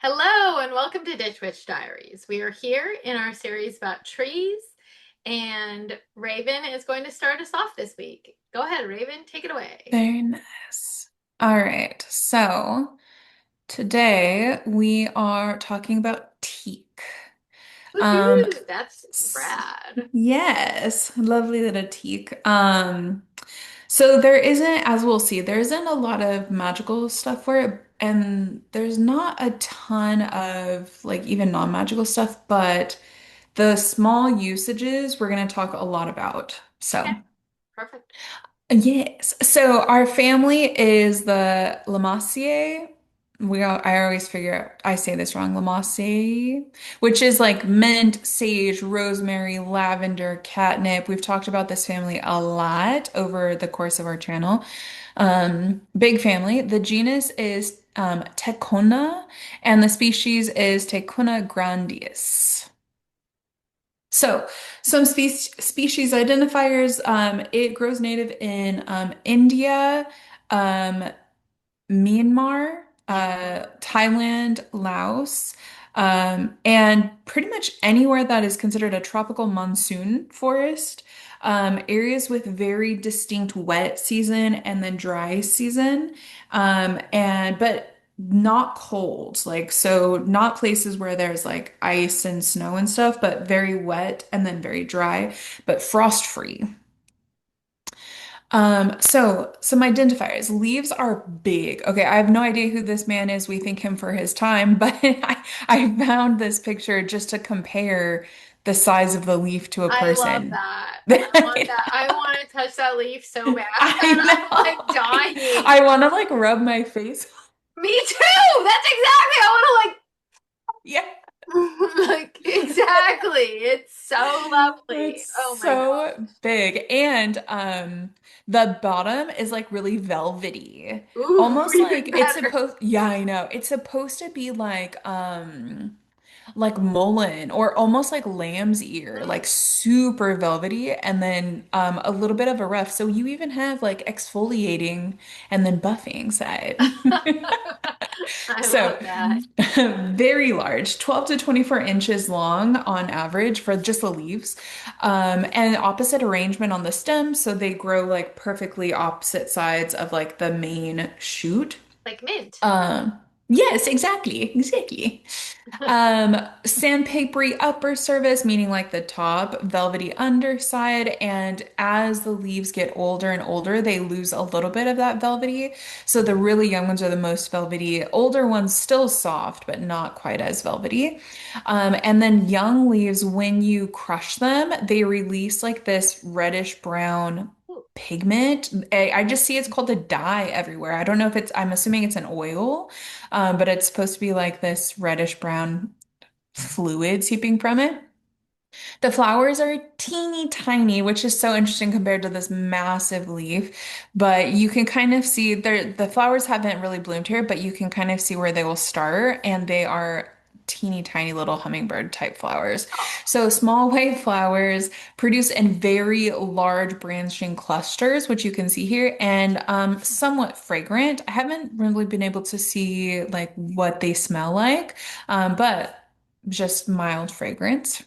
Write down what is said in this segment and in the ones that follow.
Hello and welcome to Ditch Witch Diaries. We are here in our series about trees, and Raven is going to start us off this week. Go ahead, Raven, take it away. Very nice. All right. So today we are talking about teak. Um, Woohoo! That's rad. yes, lovely little teak. So there isn't, as we'll see, there isn't a lot of magical stuff for it, and there's not a ton of like even non-magical stuff, but the small usages we're going to talk a lot about. Okay, So. perfect. Yes. So our family is the Lamassier. I always figure I say this wrong, Lamassier, which is like mint, sage, rosemary, lavender, catnip. We've talked about this family a lot over the course of our channel. Big family. The genus is Tectona, and the species is Tectona grandis. So, some species identifiers, it grows native in India, um, Myanmar, Myanmar. Thailand, Laos, and pretty much anywhere that is considered a tropical monsoon forest. Areas with very distinct wet season and then dry season, but not cold, like so not places where there's like ice and snow and stuff, but very wet and then very dry, but frost free. So some identifiers. Leaves are big. Okay, I have no idea who this man is. We thank him for his time, but I found this picture just to compare the size of the leaf to a I love person. that. I want I that. I want to touch that leaf so bad. I'm like know. dying. I want to like rub my face. Me too. That's exactly. I want Yeah. to like exactly. It's so lovely. It's Oh my so big. And the bottom is like really velvety. Ooh, Almost even like it's better. supposed, yeah, I know. It's supposed to be like mullein or almost like lamb's ear, like super velvety and then a little bit of a rough. So you even have like exfoliating and then buffing side. I love So that. very large, 12 to 24 inches long on average for just the leaves. And opposite arrangement on the stem, so they grow like perfectly opposite sides of like the main shoot. Like mint. Um, yes, exactly. Sandpapery upper surface, meaning like the top, velvety underside, and as the leaves get older and older, they lose a little bit of that velvety. So the really young ones are the most velvety. Older ones still soft, but not quite as velvety. And then young leaves, when you crush them, they release like this reddish brown Ooh. pigment. I just see it's called a dye everywhere. I don't know if it's, I'm assuming it's an oil, but it's supposed to be like this reddish brown fluid seeping from it. The flowers are teeny tiny, which is so interesting compared to this massive leaf. But you can kind of see the flowers haven't really bloomed here, but you can kind of see where they will start, and they are teeny tiny little hummingbird type flowers. Oh, So small white flowers produce in very large branching clusters, which you can see here, and somewhat fragrant. I haven't really been able to see like what they smell like, but just mild fragrance.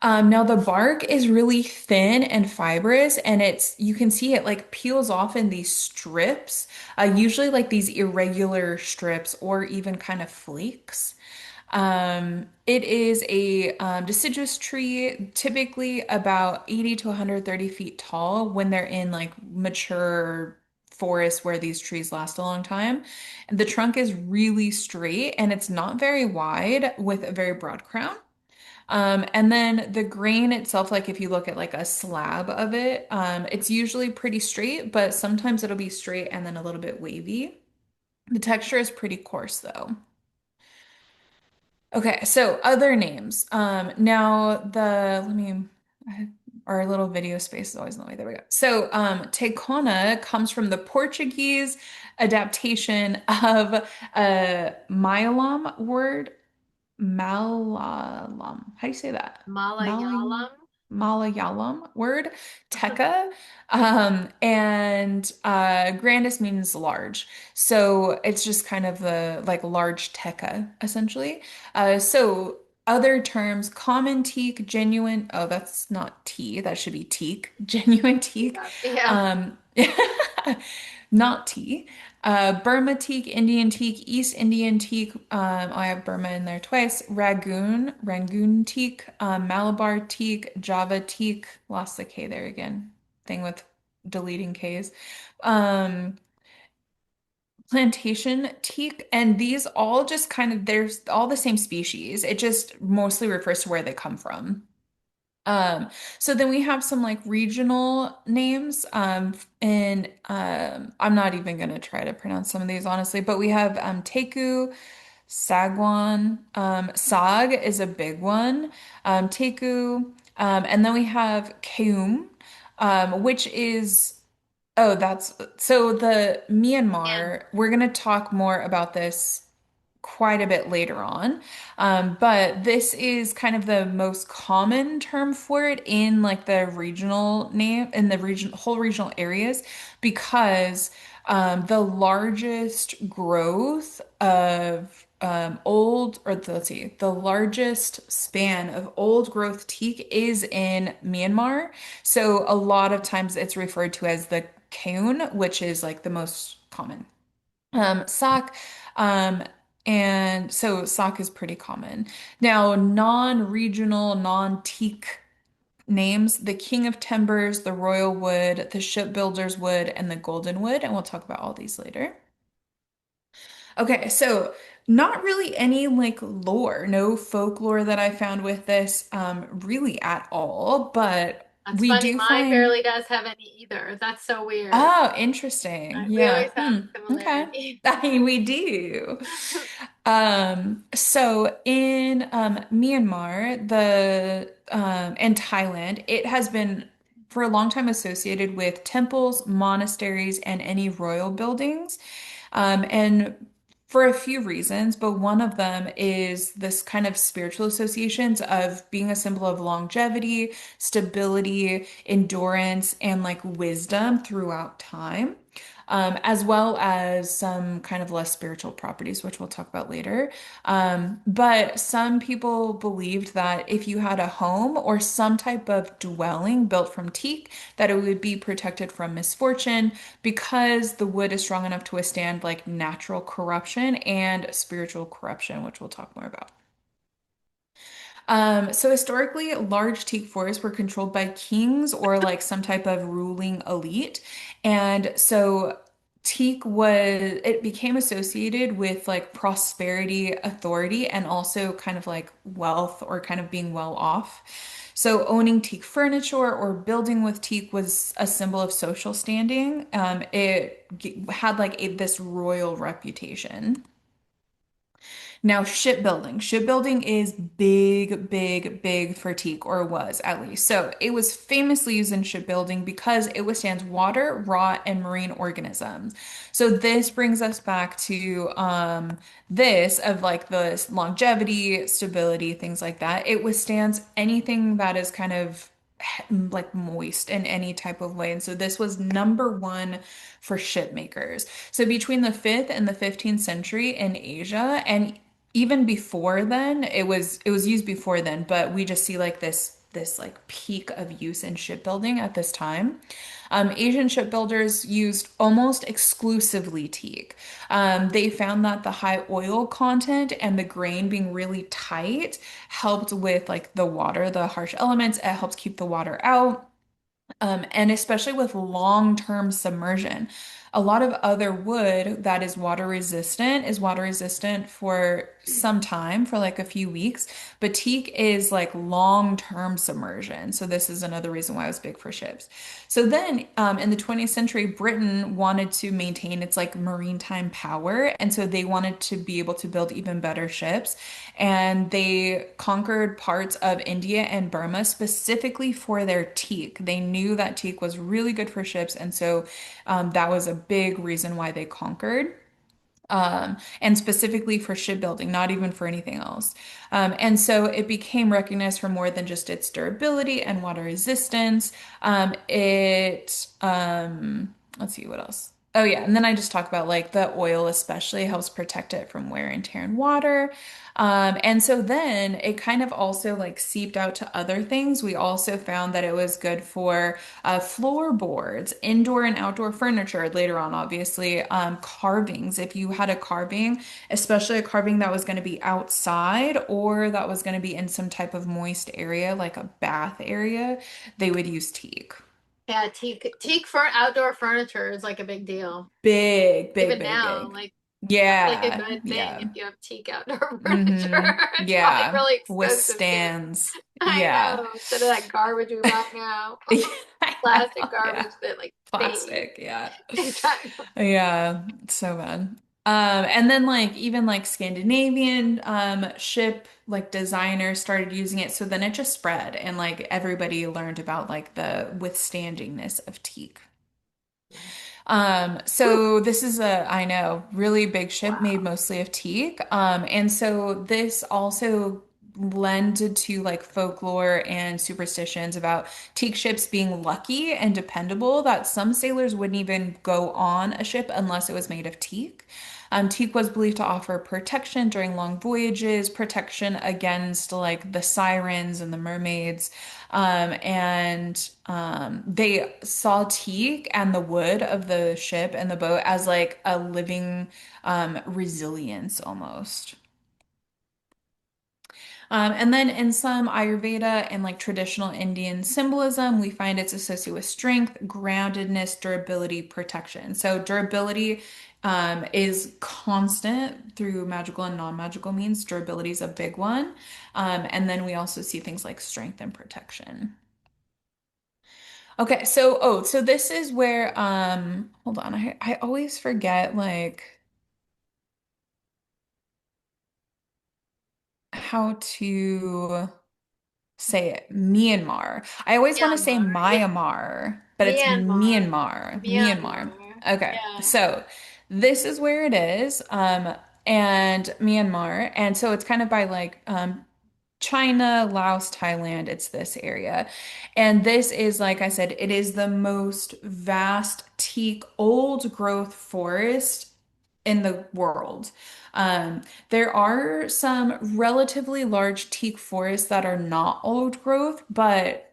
Now the bark is really thin and fibrous, and you can see it like peels off in these strips, usually like these irregular strips or even kind of flakes. It is a deciduous tree, typically about 80 to 130 feet tall when they're in like mature forests where these trees last a long time. The trunk is really straight and it's not very wide with a very broad crown. And then the grain itself, like if you look at like a slab of it, it's usually pretty straight, but sometimes it'll be straight and then a little bit wavy. The texture is pretty coarse though. Okay, so other names. Now let me, our little video space is always in the way. There we go. So, Tecona comes from the Portuguese adaptation of a Malayalam word, Malayalam. How do you say that? Malayalam? Malayalam. Malayalam word, Tekka. And grandis means large. So it's just kind of the like large Tekka, essentially. So other terms, common teak, genuine, oh, that's not tea, that should be teak, genuine teak. Yeah. Yeah. Um, not tea. Burma teak, Indian teak, East Indian teak. I have Burma in there twice. Rangoon teak, Malabar teak, Java teak. Lost the K there again. Thing with deleting Ks. Um, Plantation teak, and these all just kind of, there's all the same species. It just mostly refers to where they come from. Um, so then we have some like regional names, and I'm not even gonna try to pronounce some of these honestly, but we have Teku, Sagwan, Sag is a big one, Teku, and then we have Keum, which is oh, that's so the Myanmar, we're gonna talk more about this quite a bit later on. But this is kind of the most common term for it in like the regional name in the whole regional areas because the largest growth of let's see, the largest span of old growth teak is in Myanmar. So a lot of times it's referred to as the Keun, which is like the most common. Sock, um, and so sock is pretty common. Now, non-regional, non-teak names, the King of Timbers, the Royal Wood, the Shipbuilder's Wood, and the Golden Wood, and we'll talk about all these later. Okay, so not really any like lore, no folklore that I found with this, really at all, but That's we funny. do Mine find, barely does have any either. That's so weird. oh, interesting. We Yeah. always have Okay. similarity. I mean, we do. So in Myanmar, the and Thailand, it has been for a long time associated with temples, monasteries, and any royal buildings. And for a few reasons, but one of them is this kind of spiritual associations of being a symbol of longevity, stability, endurance, and like wisdom throughout time, as well as some kind of less spiritual properties, which we'll talk about later. But some people believed that if you had a home or some type of dwelling built from teak, that it would be protected from misfortune because the wood is strong enough to withstand like natural corruption and spiritual corruption, which we'll talk more about. So historically, large teak forests were controlled by kings or like some type of ruling elite. And so it became associated with like prosperity, authority, and also kind of like wealth or kind of being well off. So owning teak furniture or building with teak was a symbol of social standing. Had like this royal reputation. Now, shipbuilding. Shipbuilding is big, big, big for teak, or was at least. So it was famously used in shipbuilding because it withstands water, rot, and marine organisms. So this brings us back to this of like the longevity, stability, things like that. It withstands anything that is kind of like moist in any type of way. And so this was number one for ship makers. So between the 5th and the 15th century in Asia, and even before then, it was used before then, but we just see like this like peak of use in shipbuilding at this time. Asian shipbuilders used almost exclusively teak. They found that the high oil content and the grain being really tight helped with like the water, the harsh elements. It helps keep the water out. And especially with long-term submersion. A lot of other wood that is water resistant for some time, for like a few weeks, but teak is like long-term submersion. So this is another reason why it was big for ships. So then in the 20th century, Britain wanted to maintain its like maritime power. And so they wanted to be able to build even better ships. And they conquered parts of India and Burma specifically for their teak. They knew that teak was really good for ships, and so that was a big reason why they conquered. and specifically for shipbuilding, not even for anything else. And so it became recognized for more than just its durability and water resistance. Let's see what else. Oh yeah, and then I just talk about like the oil especially helps protect it from wear and tear and water. And so then it kind of also like seeped out to other things. We also found that it was good for floorboards, indoor and outdoor furniture later on, obviously, carvings. If you had a carving, especially a carving that was going to be outside or that was going to be in some type of moist area, like a bath area, they would use teak. Yeah, teak for outdoor furniture is like a big deal. Big, big, Even big, now, big. like that's like a Yeah, good thing if yeah. you have teak outdoor Mm-hmm. furniture. It's probably Yeah. really expensive too. Withstands. I Yeah. know. Instead of that garbage we buy now, Yeah, I plastic know. Yeah. garbage that like fades. Plastic. Yeah. Exactly. Yeah. So bad. And then like even like Scandinavian ship like designers started using it. So then it just spread and like everybody learned about like the withstandingness of teak. Whew. So this is I know, really big ship made Wow. mostly of teak. And so this also lended to like folklore and superstitions about teak ships being lucky and dependable, that some sailors wouldn't even go on a ship unless it was made of teak. Teak was believed to offer protection during long voyages, protection against like the sirens and the mermaids. They saw teak and the wood of the ship and the boat as like a living resilience almost. And then in some Ayurveda and like traditional Indian symbolism, we find it's associated with strength, groundedness, durability, protection. So durability is constant through magical and non-magical means. Durability is a big one. And then we also see things like strength and protection. Okay, so this is where hold on, I always forget like how to say it. Myanmar. I always want to say Myanmar. Yeah. Myanmar, but it's Myanmar. Myanmar. Myanmar. Myanmar. Okay. Yeah. So this is where it is. And Myanmar. And so it's kind of by like China, Laos, Thailand, it's this area. And this is, like I said, it is the most vast teak old growth forest in the world. There are some relatively large teak forests that are not old growth, but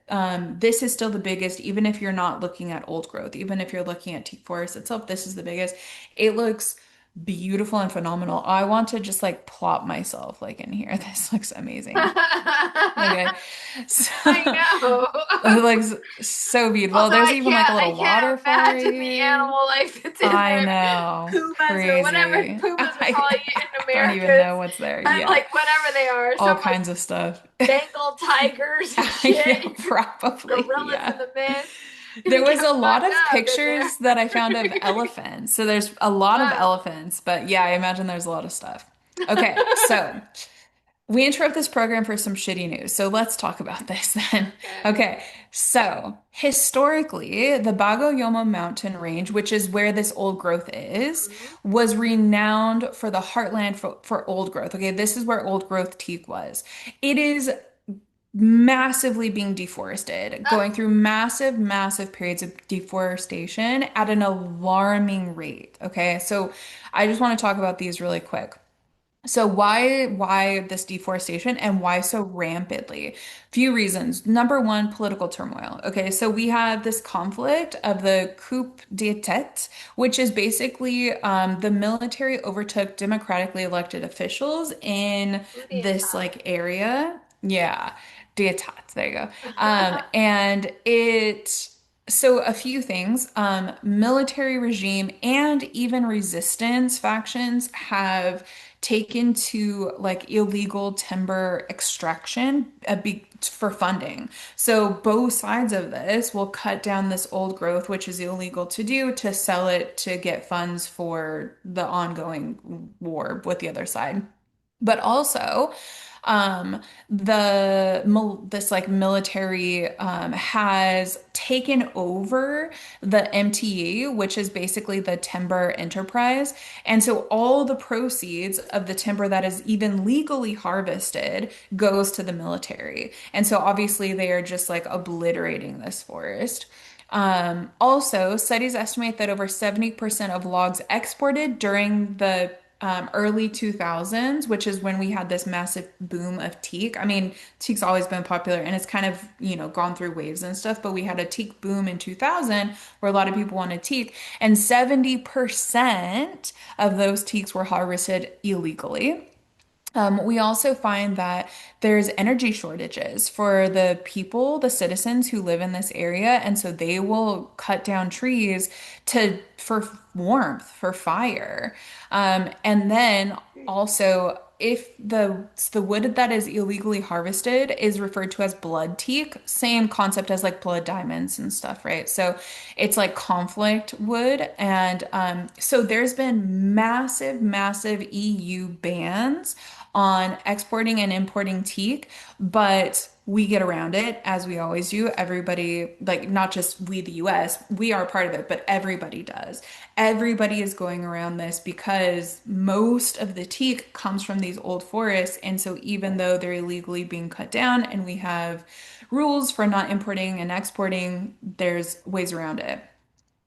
this is still the biggest, even if you're not looking at old growth, even if you're looking at teak forest itself, this is the biggest. It looks beautiful and phenomenal. I want to just like plop myself like in here. This looks amazing. Okay. So I know. it looks so beautiful. Although There's even like a I little can't waterfall right imagine the here. animal life that's in I there. know. Pumas or whatever Crazy. pumas are I called in don't even know Americas. what's there. I'm Yeah. like whatever they are, All some like kinds of stuff. Bengal tigers and Yeah, shit, probably. gorillas in Yeah. the mist. You There can was get a lot fucked of up in there. pictures that I found of elephants. So there's a lot of Wow. elephants, but yeah, I imagine there's a lot of stuff. Okay, so we interrupt this program for some shitty news. So let's talk about this then. Okay. Okay, so historically, the Bago mountain range, which is where this old growth is, Mhm. was renowned for the heartland for old growth. Okay, this is where old growth teak was. It is massively being deforested, Ah, going through massive, massive periods of deforestation at an alarming rate. Okay, so I just want to talk about these really quick. So why this deforestation and why so rampantly? Few reasons. Number one, political turmoil. Okay, so we have this conflict of the coup d'état, which is basically the military overtook democratically elected officials in who the this attack? like area. Yeah, d'état. There you go. And it so a few things, military regime and even resistance factions have taken to like illegal timber extraction for funding. So both sides of this will cut down this old growth, which is illegal to do, to sell it to get funds for the ongoing war with the other side. But also, This like military has taken over the MTE, which is basically the timber enterprise. And so all the proceeds of the timber that is even legally harvested goes to the military. And so obviously they are just like obliterating this forest. Also, studies estimate that over 70% of logs exported during the early 2000s, which is when we had this massive boom of teak. I mean, teak's always been popular and it's kind of, gone through waves and stuff, but we had a teak boom in 2000 where a lot of people wanted teak, and 70% of those teaks were harvested illegally. We also find that there's energy shortages for the people, the citizens who live in this area, and so they will cut down trees for warmth, for fire. And then also, if the wood that is illegally harvested is referred to as blood teak, same concept as like blood diamonds and stuff, right? So it's like conflict wood, and so there's been massive, massive EU bans on exporting and importing teak, but we get around it as we always do. Everybody, like not just we, the US, we are part of it, but everybody does. Everybody is going around this because most of the teak comes from these old forests. And so even though they're illegally being cut down and we have rules for not importing and exporting, there's ways around it.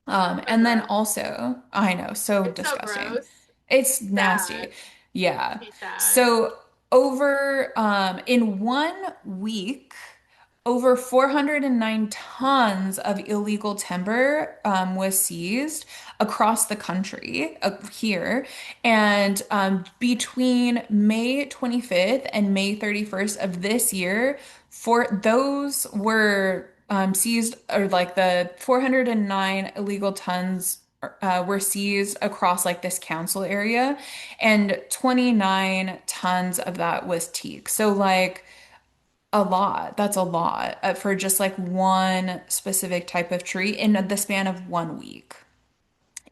So And then gross. also, I know, so It's so disgusting. gross. It's Sad. nasty. Yeah. Makes me sad. So over in 1 week, over 409 tons of illegal timber was seized across the country here. And between May 25th and May 31st of this year, for those were seized, or like the 409 illegal tons were seized across like this council area, and 29 tons of that was teak. So like a lot. That's a lot for just like one specific type of tree in the span of 1 week.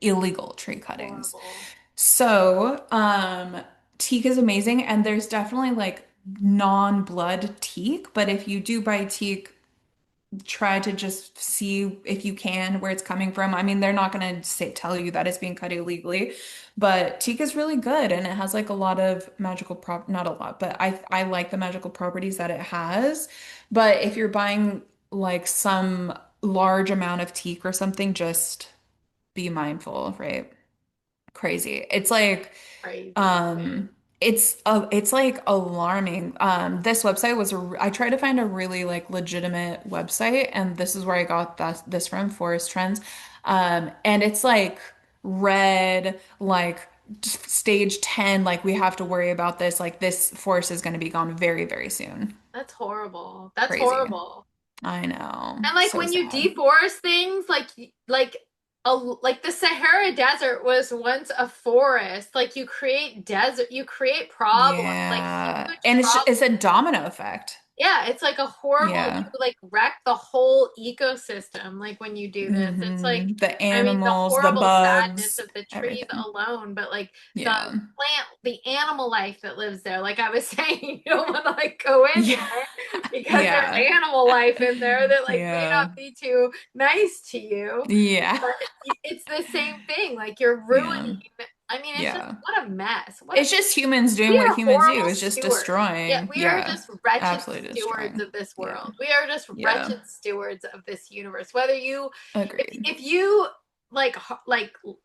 Illegal tree cuttings. Horrible. So, teak is amazing, and there's definitely like non-blood teak, but if you do buy teak, try to just see if you can where it's coming from. I mean, they're not going to say tell you that it's being cut illegally, but teak is really good and it has like a lot of magical not a lot, but I like the magical properties that it has. But if you're buying like some large amount of teak or something, just be mindful, right? Crazy. It's like Crazy. um, it's like alarming. This website was I tried to find a really like legitimate website, and this is where I got this from, Forest Trends. And it's like red, like stage 10, like we have to worry about this. Like this forest is going to be gone very, very soon. That's horrible. That's Crazy. horrible. I know. And like So when you sad. deforest things, like the Sahara Desert was once a forest. Like you create desert, you create problems, like Yeah. huge And it's problems. a domino effect. Yeah, it's like a horrible, you Yeah. like wreck the whole ecosystem like when you do this. It's like, The I mean, the animals, the horrible sadness bugs, of the trees everything. alone, but like the Yeah. plant, the animal life that lives there. Like I was saying, you don't want to like go in Yeah. there because there's Yeah. animal life in there that like may Yeah. not be too nice to you. Yeah. But it's the same thing. Like you're ruining. Yeah. I mean, it's just Yeah. what a mess. What a It's just humans doing we what are humans do. horrible It's just stewards. Yeah, destroying. we are Yeah. just wretched Absolutely stewards destroying. of this Yeah. world. We are just Yeah. wretched stewards of this universe. Whether you, Agreed. if you like,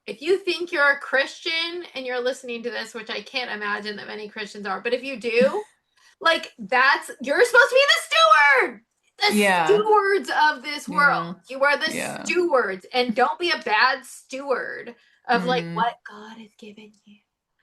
if you think you're a Christian and you're listening to this, which I can't imagine that many Christians are, but if you do, like that's you're supposed to be the Yeah. stewards of this world. Yeah. You are the Yeah. stewards, and don't be a bad steward of like Mm. what God has given you.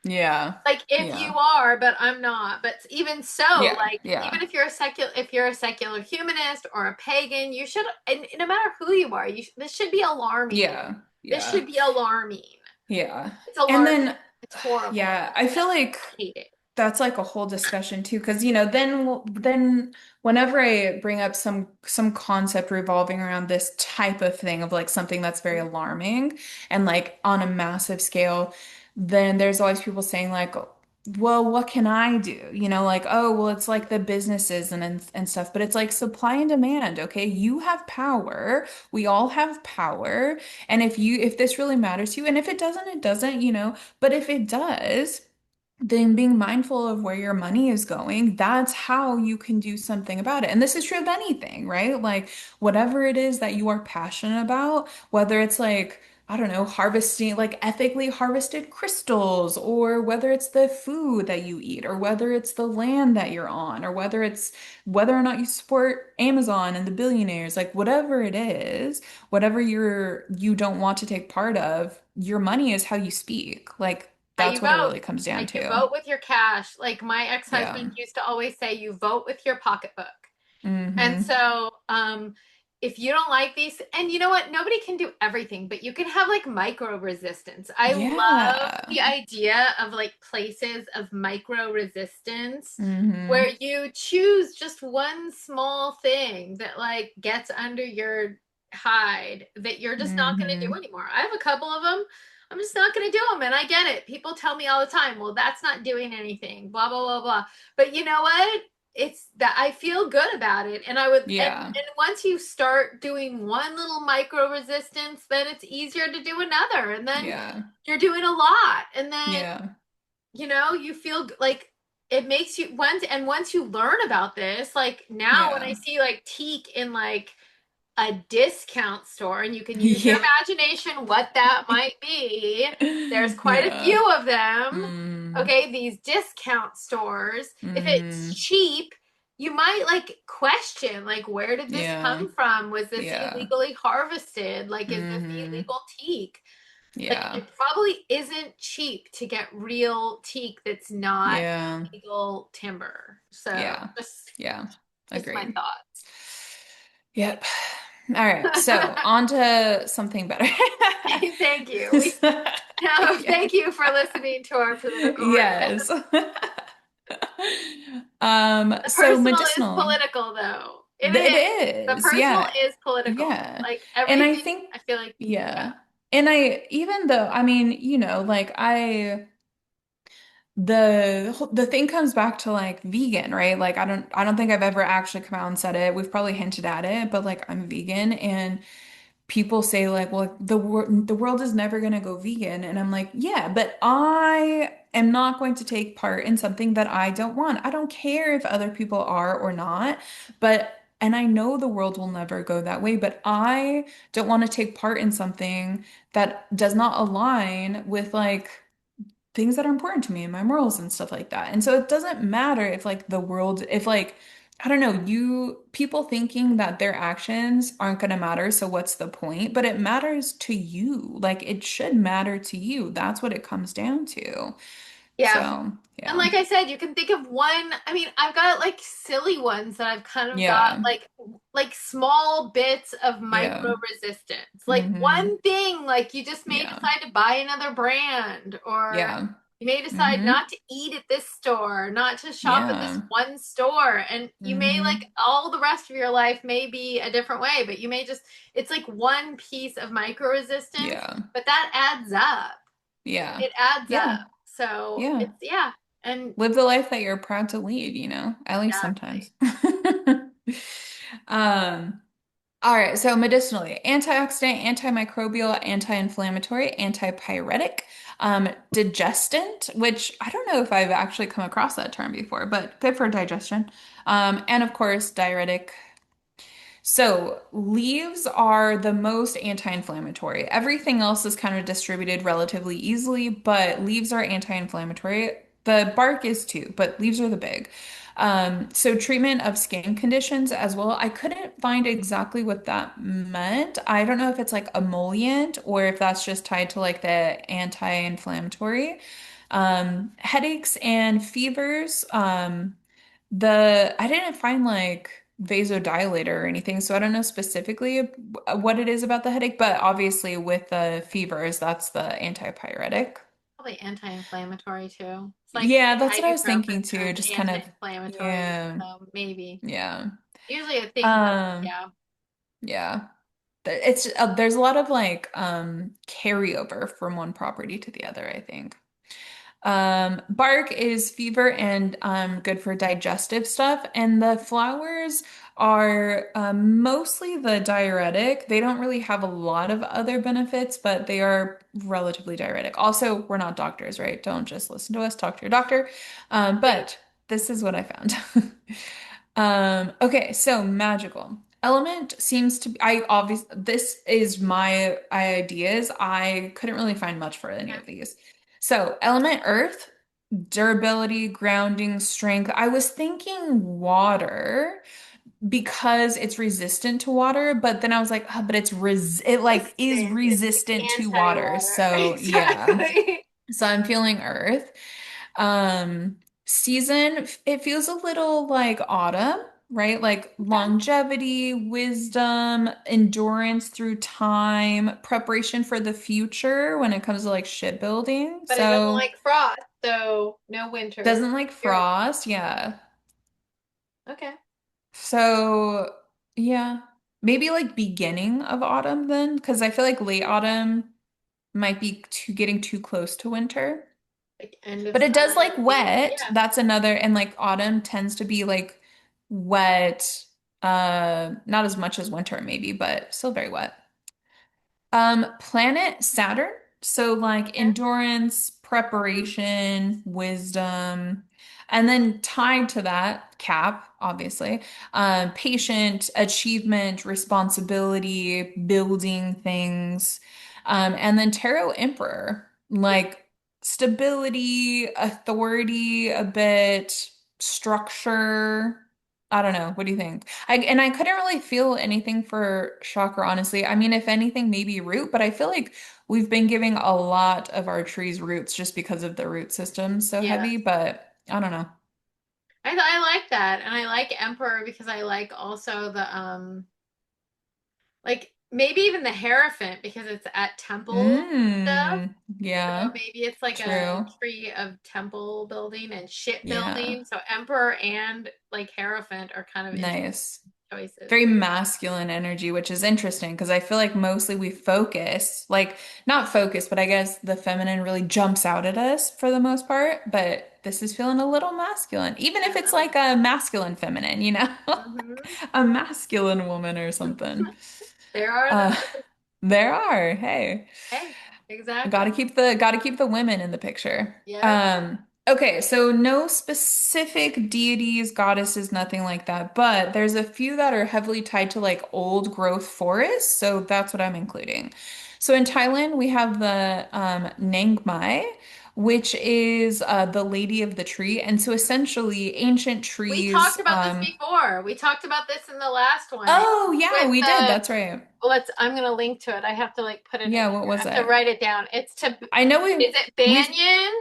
Yeah. Like if you Yeah. are, but I'm not. But even so, Yeah. like Yeah. even if you're a secular humanist or a pagan, you should, and no matter who you are, this should be alarming. Yeah. This should Yeah. be alarming. Yeah. It's And alarming. then, It's horrible. yeah, I feel like I hate it. that's like a whole discussion too, because then whenever I bring up some concept revolving around this type of thing of like something that's very alarming and like on a massive scale, then there's always people saying like, well, what can I do? Like, oh, well, it's like the businesses and stuff, but it's like supply and demand, okay? You have power. We all have power. And if this really matters to you, and if it doesn't, it doesn't, but if it does, then being mindful of where your money is going, that's how you can do something about it. And this is true of anything, right? Like whatever it is that you are passionate about, whether it's like, I don't know, harvesting, like ethically harvested crystals, or whether it's the food that you eat, or whether it's the land that you're on, or whether or not you support Amazon and the billionaires, like whatever it is, whatever you don't want to take part of, your money is how you speak. Like How you that's what it vote. really comes down Like you to. vote with your cash. Like my ex-husband Yeah. used to always say, you vote with your pocketbook. And Mm-hmm. so, if you don't like these, and you know what, nobody can do everything, but you can have like micro resistance. I love Yeah. the idea of like places of micro resistance where Mm-hmm. you choose just one small thing that like gets under your hide that you're just not going to do Mm-hmm. anymore. I have a couple of them. I'm just not going to do them. And I get it. People tell me all the time, well, that's not doing anything, blah, blah, blah, blah. But you know what? It's that I feel good about it. And I would, Yeah. and once you start doing one little micro resistance, then it's easier to do another. And then Yeah. you're doing a lot. And then, Yeah. you feel like it makes you once you learn about this, like now when I Yeah. see like teak in like a discount store, and you can use your Yeah. imagination what that might be. There's quite a Yeah. few of them. Mm. Okay, these discount stores. If it's Mm. cheap, you might like question, like, where did this Yeah. come from? Was this Yeah. illegally harvested? Like, is this Mm-hmm. illegal teak? Like, Yeah. it probably isn't cheap to get real teak that's not Yeah. legal timber. So Yeah. Yeah. just my Agreed. thoughts. Yep. All right. So on to something better. Thank you. No, thank Yes. you for listening to our political rant. Yes. The So personal is medicinal. political, though. It It is. The is, personal yeah. is political. Yeah. Like And I everything, think, I feel like, yeah. yeah. And even though, I mean, like the thing comes back to like vegan, right? Like I don't think I've ever actually come out and said it. We've probably hinted at it, but like I'm vegan, and people say like, well, the world is never going to go vegan. And I'm like, yeah, but I am not going to take part in something that I don't want. I don't care if other people are or not, and I know the world will never go that way, but I don't want to take part in something that does not align with like things that are important to me and my morals and stuff like that. And so it doesn't matter if like if like, I don't know, people thinking that their actions aren't going to matter. So what's the point? But it matters to you. Like it should matter to you. That's what it comes down to. Yeah. So, And yeah. like I said, you can think of one. I mean, I've got like silly ones that I've kind of got Yeah. like small bits of Yeah. micro resistance. Like Mm-hmm. one thing, like you just may Yeah. decide to buy another brand, or Yeah. you may decide Mm-hmm. not to eat at this store, not to shop at this Yeah. one store. And you may like Mm-hmm. all the rest of your life may be a different way, but you may just it's like one piece of micro resistance, Yeah. but that adds up. Yeah. It adds up. Yeah. So Yeah. it's yeah. And Live the life that you're proud to lead, at least exactly. sometimes. Um, all right, so medicinally, antioxidant, antimicrobial, anti-inflammatory, antipyretic, digestant, which I don't know if I've actually come across that term before, but good for digestion. And of course, diuretic. So, leaves are the most anti-inflammatory. Everything else is kind of distributed relatively easily, but leaves are anti-inflammatory. The bark is too, but leaves are the big. So treatment of skin conditions as well. I couldn't find exactly what that meant. I don't know if it's like emollient or if that's just tied to like the anti-inflammatory. Headaches and fevers. I didn't find like vasodilator or anything, so I don't know specifically what it is about the headache, but obviously with the fevers, that's the antipyretic. Probably anti-inflammatory too. It's like Yeah, that's what I was thinking ibuprofen too. is Just kind of, anti-inflammatory, yeah, so maybe. yeah. Usually I think that Um, yeah. yeah. There's a lot of like carryover from one property to the other, I think. Bark is fever and good for digestive stuff. And the flowers are mostly the diuretic. They don't really have a lot of other benefits, but they are relatively diuretic. Also, we're not doctors, right? Don't just listen to us, talk to your doctor. Yeah. But this is what I found. Okay, so magical. Element seems to be, I obviously, this is my ideas. I couldn't really find much for any Okay. of these. So, element earth, durability, grounding, strength. I was thinking water because it's resistant to water, but then I was like, oh, but it like is Resistant. It's resistant the to water. anti-water. So, yeah. Exactly. So I'm feeling earth. Um, season, it feels a little like autumn, right? Like Okay. longevity, wisdom, endurance through time, preparation for the future when it comes to like shipbuilding. But it doesn't So like frost, so no winter. doesn't like You're frost, yeah. okay. So yeah, maybe like beginning of autumn then, because I feel like late autumn might be getting too close to winter. Like end of But it does summer, like maybe. wet. Yeah. That's another, and like autumn tends to be like wet. Not as much as winter maybe, but still very wet. Planet Saturn. So like Okay. endurance, preparation, wisdom, and then tied to that, Cap, obviously, patient, achievement, responsibility, building things, and then Tarot Emperor, Yeah. like stability, authority, a bit, structure. I don't know. What do you think? I couldn't really feel anything for chakra, honestly. I mean, if anything, maybe root, but I feel like we've been giving a lot of our trees roots just because of the root system so Yeah. heavy, but I don't know. I like that. And I like Emperor because I like also the like maybe even the Hierophant because it's at temple stuff. So Yeah, maybe it's like a true. tree of temple building and Yeah, shipbuilding. So Emperor and like Hierophant are kind of interesting nice. choices. Very masculine energy, which is interesting because I feel like mostly we focus, like not focus, but I guess the feminine really jumps out at us for the most part. But this is feeling a little masculine, even if it's Yeah. like a masculine feminine, you know, Hmm. a masculine woman or something. There are Uh, those. there are, hey. Hey, Gotta exactly. keep the women in the picture. Yep. Okay, so no specific deities, goddesses, nothing like that, but there's a few that are heavily tied to like old growth forests, so that's what I'm including. So in Thailand, we have the Nang Mai, which is the Lady of the Tree, and so essentially ancient We trees. talked about this before. We talked about this in the last one Oh yeah, with we did. the That's right. I'm gonna link to it. I have to like put it in Yeah, here. what I was have to it? write it down. I know Is it we've Banyan?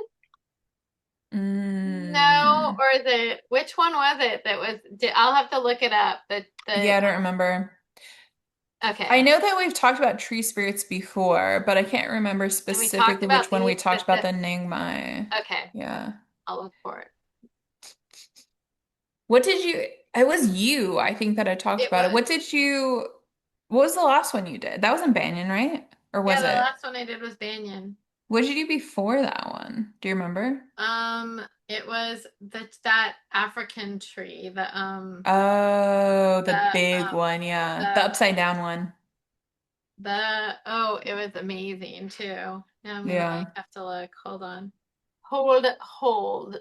No, mm, or is it which one was it that was I'll have to look it up. The yeah, I don't remember. I okay. know that we've talked about tree spirits before, but I can't remember And we talked specifically about which one we these, talked but about the Ningmai. okay. Yeah. I'll look for it. What did you, it was you, I think that I talked It about it. was. What was the last one you did? That was in Banyan, right? Or Yeah, was the it? last one I did was Banyan. What did you do before that one? Do you remember? It was that African tree, Oh, the the big one, yeah. The the upside down one. it was amazing too. Now I'm gonna like Yeah. have to look. Hold on. Hold the hold.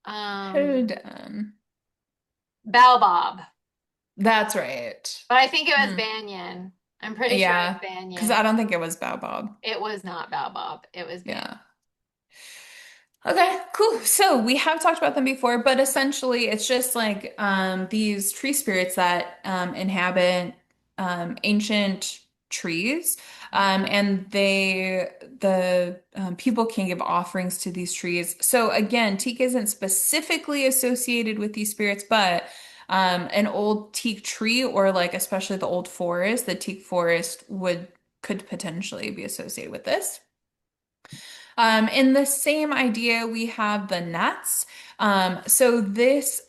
Um, Hold on. Baobab. That's right. But I think it was Hmm. Banyan. I'm pretty sure it Yeah, was because Banyan. I don't think it was Baobab. It was not Baobab. It was Banyan. Yeah. Okay, cool. So we have talked about them before, but essentially it's just like these tree spirits that inhabit ancient trees. And the people can give offerings to these trees. So again, teak isn't specifically associated with these spirits, but an old teak tree or like especially the old forest, the teak forest could potentially be associated with this. In the same idea, we have the nuts. So there's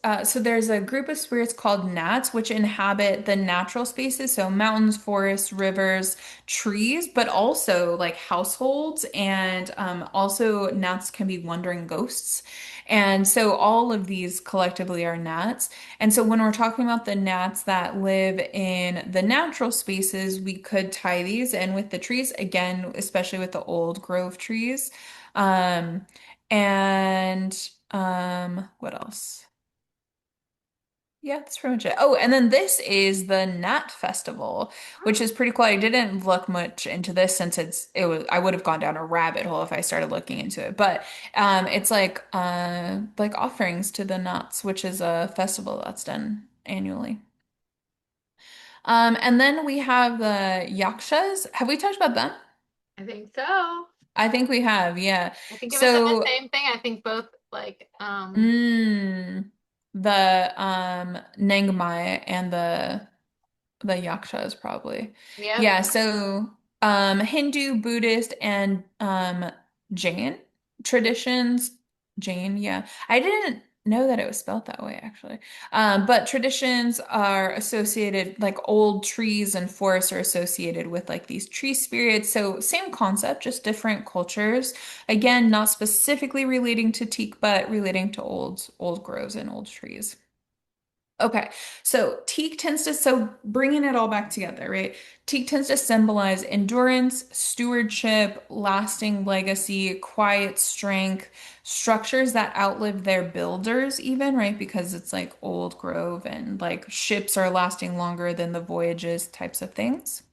a group of spirits called gnats, which inhabit the natural spaces, so mountains, forests, rivers, trees, but also like households, and also gnats can be wandering ghosts. And so all of these collectively are gnats. And so when we're talking about the gnats that live in the natural spaces, we could tie these in with the trees, again, especially with the old grove trees. Um, and what else? Yeah, that's pretty much it. Oh, and then this is the Nat Festival, which is pretty cool. I didn't look much into this since it was I would have gone down a rabbit hole if I started looking into it. But it's like offerings to the nuts, which is a festival that's done annually. And then we have the Yakshas. Have we talked about them? I think so. I think we have, yeah. I think of it as the So same thing. I think both like Mm, the Nangmai and the Yakshas probably. yep. Yeah, so Hindu, Buddhist, and Jain traditions. Jain, yeah. I didn't know that it was spelled that way actually. But traditions are associated, like old trees and forests are associated with like these tree spirits. So same concept, just different cultures. Again, not specifically relating to teak, but relating to old groves and old trees. Okay, so teak tends to, so bringing it all back together, right? Teak tends to symbolize endurance, stewardship, lasting legacy, quiet strength, structures that outlive their builders, even, right? Because it's like old grove and like ships are lasting longer than the voyages types of things.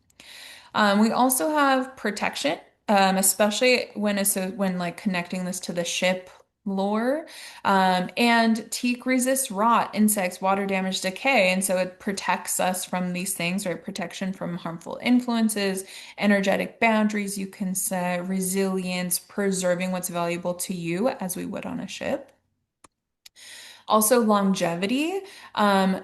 We also have protection, especially when like connecting this to the ship lore. And teak resists rot, insects, water damage, decay, and so it protects us from these things, right? Protection from harmful influences, energetic boundaries, you can say, resilience, preserving what's valuable to you as we would on a ship. Also longevity.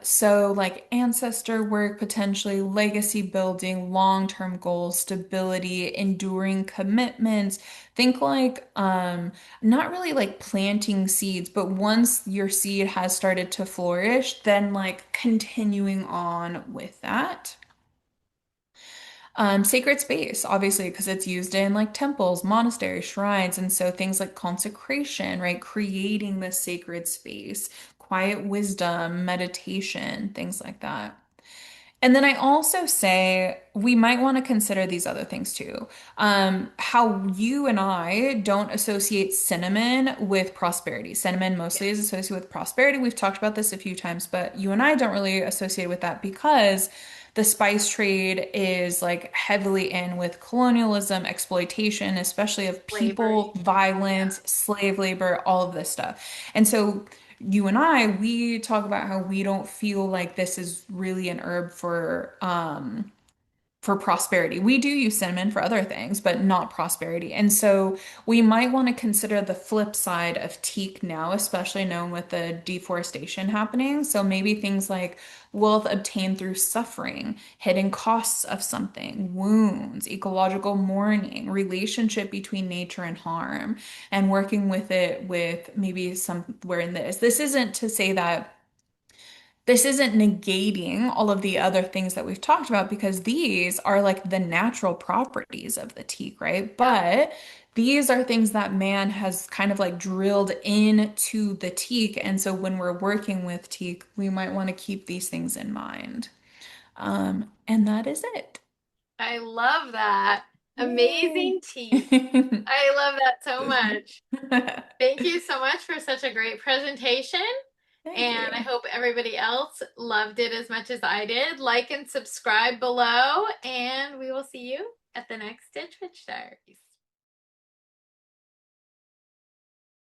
So like ancestor work, potentially legacy building, long-term goals, stability, enduring commitments. Think like not really like planting seeds, but once your seed has started to flourish, then like continuing on with that. Sacred space, obviously, because it's used in like temples, monasteries, shrines, and so things like consecration, right? Creating this sacred space, quiet wisdom, meditation, things like that. And then I also say we might want to consider these other things too. How you and I don't associate cinnamon with prosperity. Cinnamon mostly is associated with prosperity. We've talked about this a few times, but you and I don't really associate with that because the spice trade is like heavily in with colonialism, exploitation, especially of people, Slavery. Yeah. violence, slave labor, all of this stuff. And so you and I, we talk about how we don't feel like this is really an herb for prosperity. We do use cinnamon for other things, but not prosperity. And so we might want to consider the flip side of teak now, especially knowing with the deforestation happening. So maybe things like wealth obtained through suffering, hidden costs of something, wounds, ecological mourning, relationship between nature and harm, and working with it with maybe somewhere in this. This isn't to say that this isn't negating all of the other things that we've talked about because these are like the natural properties of the teak, right? Yep. But these are things that man has kind of like drilled into the teak. And so when we're working with teak, we might want to keep these things in mind. And that is it. I love that. Yay. Amazing tea. I love that so much. Thank Thank you so much for such a great presentation. And I you. hope everybody else loved it as much as I did. Like and subscribe below, and we will see you at the next Ditch Witch Diaries.